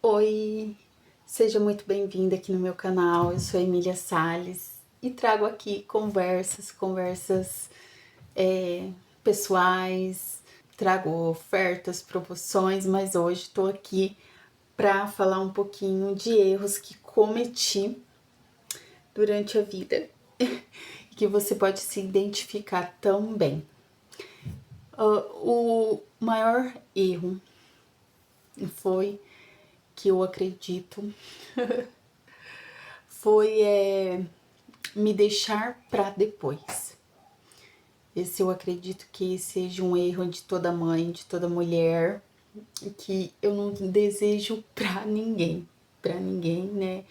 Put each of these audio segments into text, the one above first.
Oi, seja muito bem-vinda aqui no meu canal. Eu sou a Emília Salles e trago aqui conversas pessoais, trago ofertas, promoções, mas hoje estou aqui para falar um pouquinho de erros que cometi durante a vida e que você pode se identificar também. O maior erro foi que eu acredito foi me deixar para depois. Esse eu acredito que seja um erro de toda mãe, de toda mulher, que eu não desejo para ninguém, né?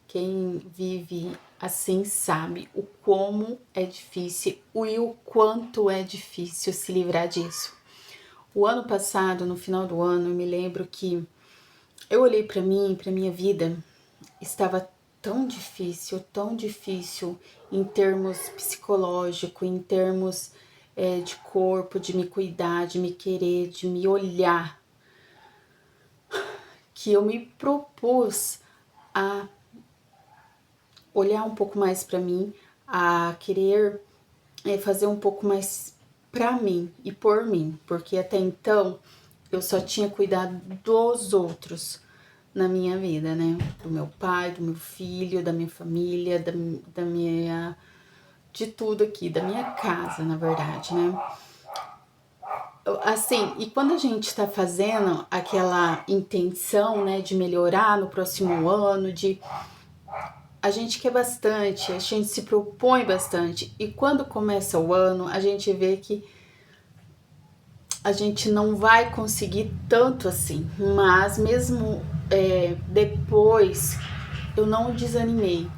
Quem vive assim sabe o como é difícil e o quanto é difícil se livrar disso. O ano passado, no final do ano, eu me lembro que eu olhei para mim, para minha vida, estava tão difícil em termos psicológico, em termos de corpo, de me cuidar, de me querer, de me olhar, que eu me propus a olhar um pouco mais para mim, a querer fazer um pouco mais para mim e por mim, porque até então eu só tinha cuidado dos outros na minha vida, né? Do meu pai, do meu filho, da minha família, da minha... de tudo aqui, da minha casa, na verdade, né? Assim, e quando a gente tá fazendo aquela intenção, né, de melhorar no próximo ano, a gente quer bastante, a gente se propõe bastante, e quando começa o ano, a gente vê que a gente não vai conseguir tanto assim, mas mesmo depois eu não desanimei,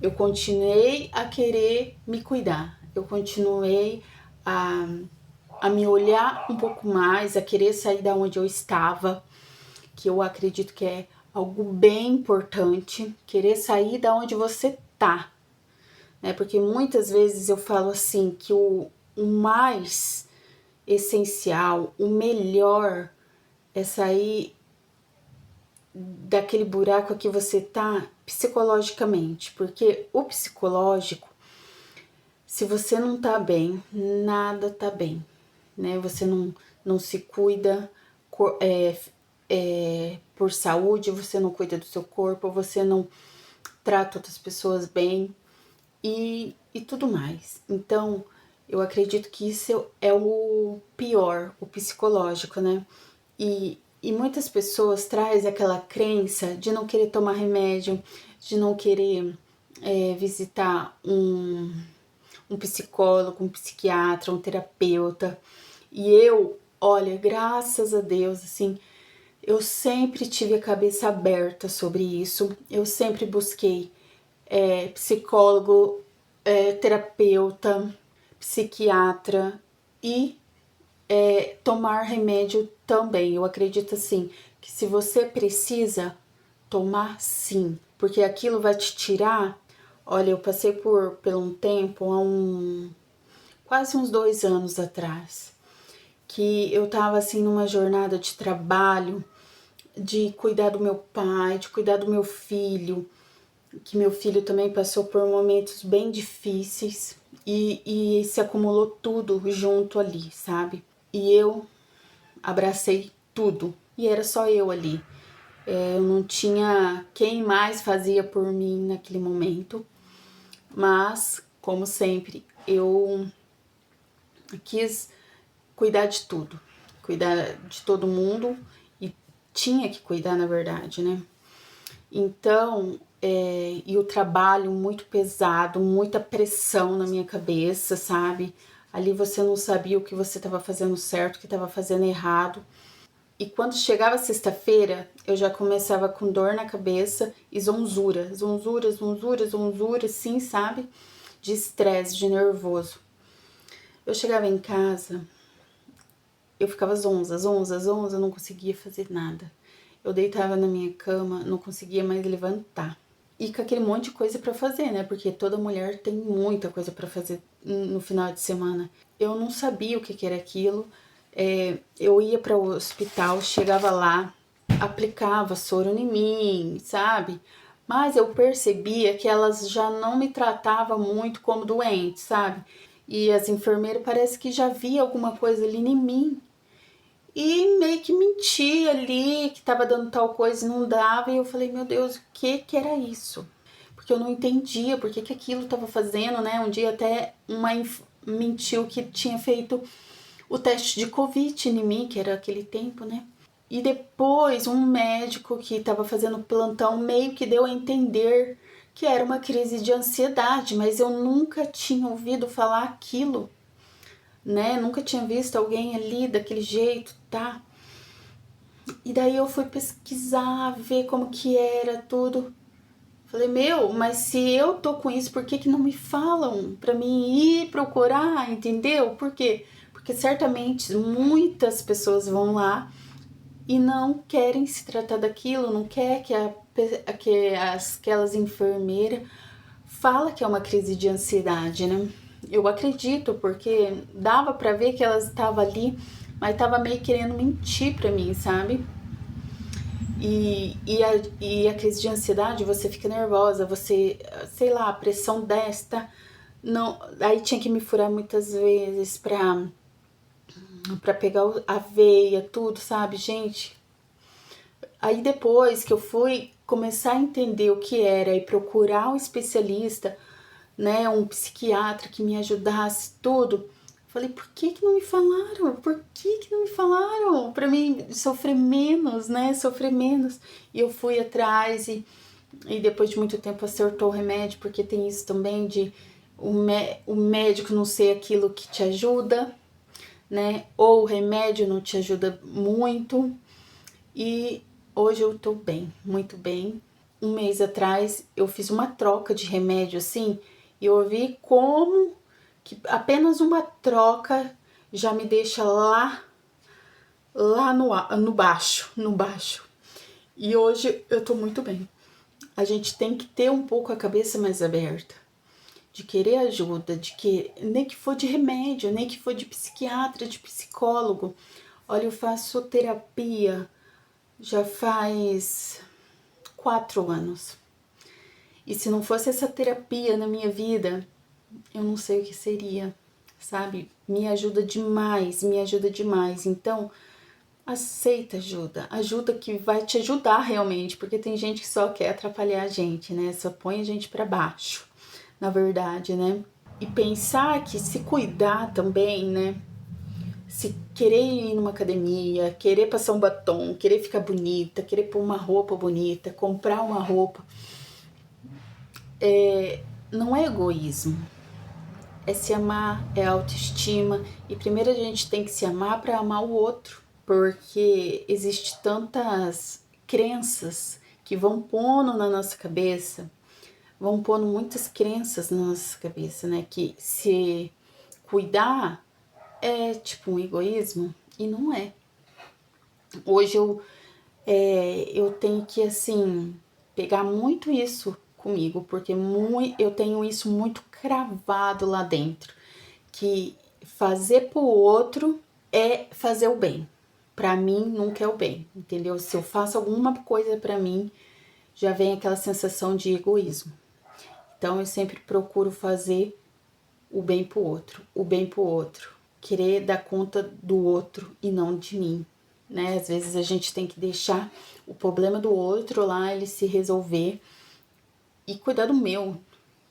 eu continuei a querer me cuidar, eu continuei a me olhar um pouco mais, a querer sair da onde eu estava, que eu acredito que é algo bem importante, querer sair da onde você tá, né? Porque muitas vezes eu falo assim que o mais essencial, o melhor é sair daquele buraco que você tá psicologicamente, porque o psicológico, se você não tá bem, nada tá bem, né? Você não se cuida por saúde, você não cuida do seu corpo, você não trata outras pessoas bem e tudo mais. Então, eu acredito que isso é o pior, o psicológico, né? E muitas pessoas trazem aquela crença de não querer tomar remédio, de não querer visitar um psicólogo, um psiquiatra, um terapeuta. E eu, olha, graças a Deus, assim, eu sempre tive a cabeça aberta sobre isso. Eu sempre busquei psicólogo, terapeuta, psiquiatra e tomar remédio também. Eu acredito assim que se você precisa tomar, sim, porque aquilo vai te tirar. Olha, eu passei por um tempo, quase uns 2 anos atrás, que eu tava assim numa jornada de trabalho, de cuidar do meu pai, de cuidar do meu filho, que meu filho também passou por momentos bem difíceis e se acumulou tudo junto ali, sabe? E eu abracei tudo e era só eu ali. Eu não tinha quem mais fazia por mim naquele momento, mas, como sempre, eu quis cuidar de tudo, cuidar de todo mundo e tinha que cuidar, na verdade, né? Então, e o trabalho muito pesado, muita pressão na minha cabeça, sabe? Ali você não sabia o que você estava fazendo certo, o que estava fazendo errado. E quando chegava sexta-feira, eu já começava com dor na cabeça e zonzura, sim, sabe? De estresse, de nervoso. Eu chegava em casa, eu ficava zonza, não conseguia fazer nada. Eu deitava na minha cama, não conseguia mais levantar. E com aquele monte de coisa pra fazer, né? Porque toda mulher tem muita coisa pra fazer no final de semana. Eu não sabia o que era aquilo. Eu ia para o hospital, chegava lá, aplicava soro em mim, sabe? Mas eu percebia que elas já não me tratavam muito como doente, sabe? E as enfermeiras parece que já via alguma coisa ali em mim e meio que mentia ali que tava dando tal coisa e não dava. E eu falei, meu Deus, o que era isso? Porque eu não entendia por que aquilo tava fazendo, né? Um dia até uma mentiu que tinha feito o teste de Covid em mim, que era aquele tempo, né? E depois um médico que estava fazendo plantão meio que deu a entender que era uma crise de ansiedade, mas eu nunca tinha ouvido falar aquilo, né? Nunca tinha visto alguém ali daquele jeito, tá? E daí eu fui pesquisar, ver como que era tudo. Falei, meu, mas se eu tô com isso, por que não me falam pra mim ir procurar, entendeu? Por quê? Porque certamente muitas pessoas vão lá e não querem se tratar daquilo, não quer que aquelas enfermeiras fala que é uma crise de ansiedade, né? Eu acredito, porque dava pra ver que elas estavam ali, mas tava meio querendo mentir pra mim, sabe? E a crise de ansiedade, você fica nervosa, você, sei lá, a pressão desta, não, aí tinha que me furar muitas vezes pra pegar a veia, tudo, sabe, gente? Aí depois que eu fui começar a entender o que era e procurar um especialista, né, um psiquiatra que me ajudasse tudo, falei, por que não me falaram? Por que não me falaram? Pra mim sofrer menos, né, sofrer menos. E eu fui atrás e depois de muito tempo acertou o remédio, porque tem isso também de o médico não ser aquilo que te ajuda, né, ou o remédio não te ajuda muito. E hoje eu tô bem, muito bem. Um mês atrás eu fiz uma troca de remédio assim, e eu vi como que apenas uma troca já me deixa lá no baixo. E hoje eu tô muito bem. A gente tem que ter um pouco a cabeça mais aberta, de querer ajuda, de que nem que for de remédio, nem que for de psiquiatra, de psicólogo. Olha, eu faço terapia já faz 4 anos. E se não fosse essa terapia na minha vida, eu não sei o que seria, sabe? Me ajuda demais, me ajuda demais. Então, aceita ajuda, ajuda que vai te ajudar realmente, porque tem gente que só quer atrapalhar a gente, né? Só põe a gente para baixo, na verdade, né? E pensar que se cuidar também, né? Se querer ir numa academia, querer passar um batom, querer ficar bonita, querer pôr uma roupa bonita, comprar uma roupa, não é egoísmo, é se amar, é autoestima. E primeiro a gente tem que se amar para amar o outro, porque existe tantas crenças que vão pondo na nossa cabeça, vão pondo muitas crenças na nossa cabeça, né? Que se cuidar é tipo um egoísmo, e não é. Hoje eu tenho que, assim, pegar muito isso comigo, porque eu tenho isso muito cravado lá dentro, que fazer pro outro é fazer o bem. Pra mim, nunca é o bem, entendeu? Se eu faço alguma coisa pra mim, já vem aquela sensação de egoísmo. Então, eu sempre procuro fazer o bem pro outro, o bem pro outro. Querer dar conta do outro e não de mim, né? Às vezes a gente tem que deixar o problema do outro lá, ele se resolver e cuidar do meu,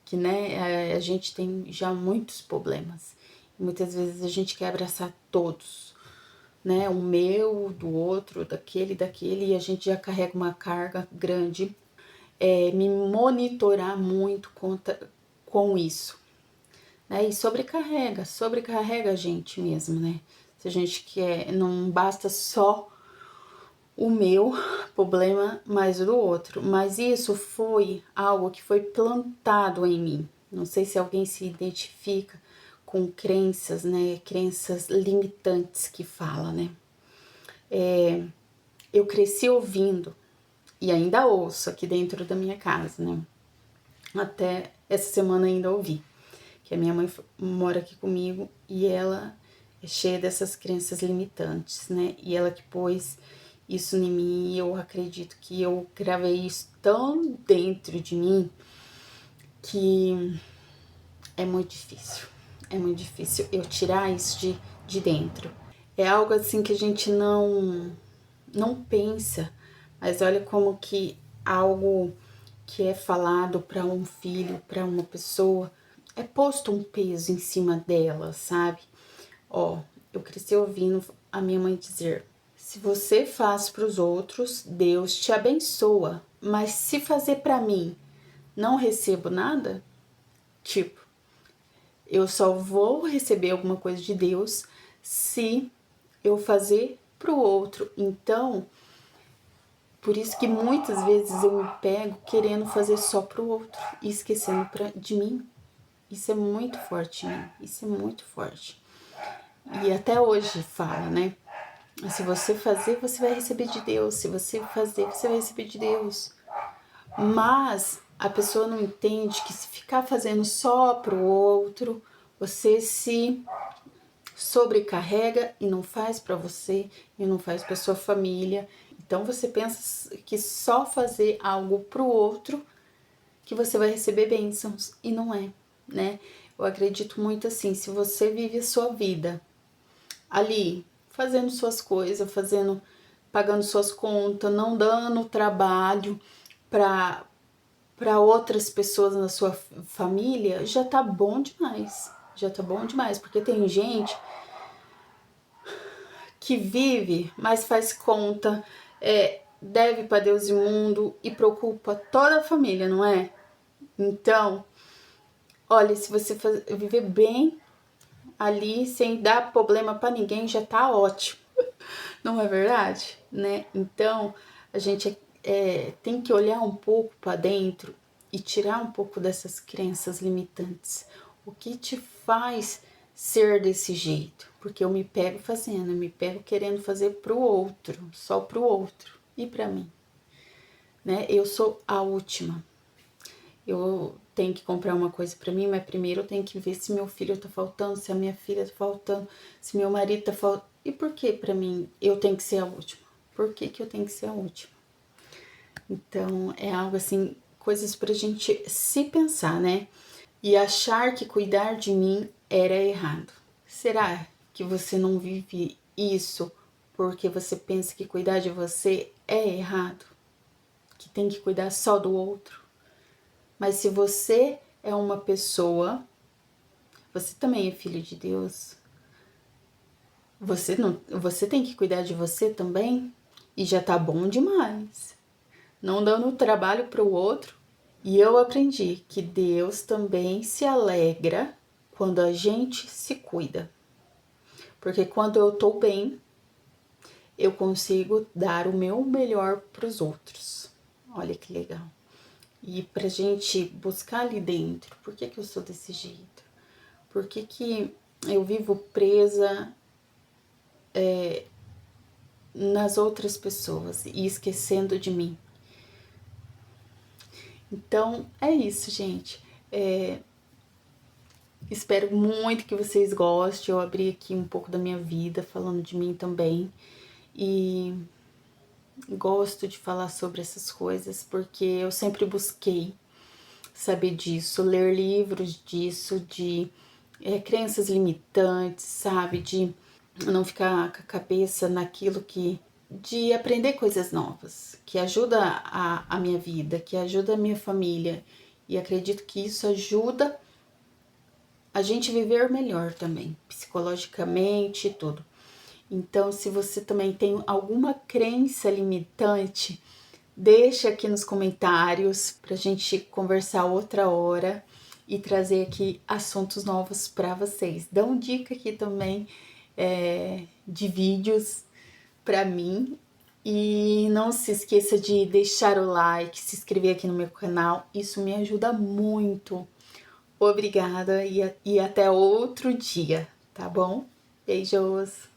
que, né, a gente tem já muitos problemas. Muitas vezes a gente quer abraçar todos, né? O meu, do outro, daquele, e a gente já carrega uma carga grande. Me monitorar muito com isso, né? E sobrecarrega a gente mesmo, né? Se a gente quer, não basta só o meu problema, mas o do outro. Mas isso foi algo que foi plantado em mim. Não sei se alguém se identifica com crenças, né? Crenças limitantes que fala, né? Eu cresci ouvindo e ainda ouço aqui dentro da minha casa, né? Até essa semana ainda ouvi que a minha mãe mora aqui comigo e ela é cheia dessas crenças limitantes, né? E ela que pôs isso em mim e eu acredito que eu gravei isso tão dentro de mim que é muito difícil. É muito difícil eu tirar isso de dentro. É algo assim que a gente não pensa, mas olha como que algo que é falado para um filho, para uma pessoa, é posto um peso em cima dela, sabe? Ó, eu cresci ouvindo a minha mãe dizer: se você faz para os outros, Deus te abençoa, mas se fazer para mim, não recebo nada? Tipo, eu só vou receber alguma coisa de Deus se eu fazer para o outro. Então, por isso que muitas vezes eu me pego querendo fazer só para o outro e esquecendo de mim. Isso é muito forte em mim, isso é muito forte. E até hoje fala, né? Se você fazer, você vai receber de Deus. Se você fazer, você vai receber de Deus. Mas a pessoa não entende que se ficar fazendo só pro outro, você se sobrecarrega e não faz para você e não faz para sua família. Então você pensa que só fazer algo pro outro que você vai receber bênçãos e não é, né? Eu acredito muito assim, se você vive a sua vida ali, fazendo suas coisas, pagando suas contas, não dando trabalho para outras pessoas na sua família, já tá bom demais. Já tá bom demais, porque tem gente que vive, mas faz conta, deve para Deus e mundo e preocupa toda a família, não é? Então, olha, se você viver bem ali, sem dar problema para ninguém, já tá ótimo. Não é verdade, né? Então, a gente tem que olhar um pouco para dentro e tirar um pouco dessas crenças limitantes. O que te faz ser desse jeito? Porque eu me pego fazendo, eu me pego querendo fazer pro outro, só pro outro e para mim, né? Eu sou a última. Eu tenho que comprar uma coisa para mim, mas primeiro eu tenho que ver se meu filho tá faltando, se a minha filha tá faltando, se meu marido tá faltando. E por que para mim eu tenho que ser a última? Por que eu tenho que ser a última? Então, é algo assim, coisas pra gente se pensar, né? E achar que cuidar de mim era errado. Será que você não vive isso porque você pensa que cuidar de você é errado? Que tem que cuidar só do outro? Mas se você é uma pessoa, você também é filho de Deus. Você tem que cuidar de você também e já tá bom demais. Não dando trabalho para o outro. E eu aprendi que Deus também se alegra quando a gente se cuida. Porque quando eu tô bem, eu consigo dar o meu melhor para os outros. Olha que legal. E pra gente buscar ali dentro, por que eu sou desse jeito? Por que eu vivo presa nas outras pessoas e esquecendo de mim? Então, é isso, gente. Espero muito que vocês gostem. Eu abri aqui um pouco da minha vida, falando de mim também. E gosto de falar sobre essas coisas porque eu sempre busquei saber disso, ler livros disso, de crenças limitantes, sabe? De não ficar com a cabeça naquilo que. De aprender coisas novas, que ajuda a minha vida, que ajuda a minha família. E acredito que isso ajuda a gente viver melhor também, psicologicamente e tudo. Então, se você também tem alguma crença limitante, deixa aqui nos comentários pra gente conversar outra hora e trazer aqui assuntos novos para vocês. Dão dica aqui também de vídeos para mim. E não se esqueça de deixar o like, se inscrever aqui no meu canal, isso me ajuda muito. Obrigada e até outro dia, tá bom? Beijos!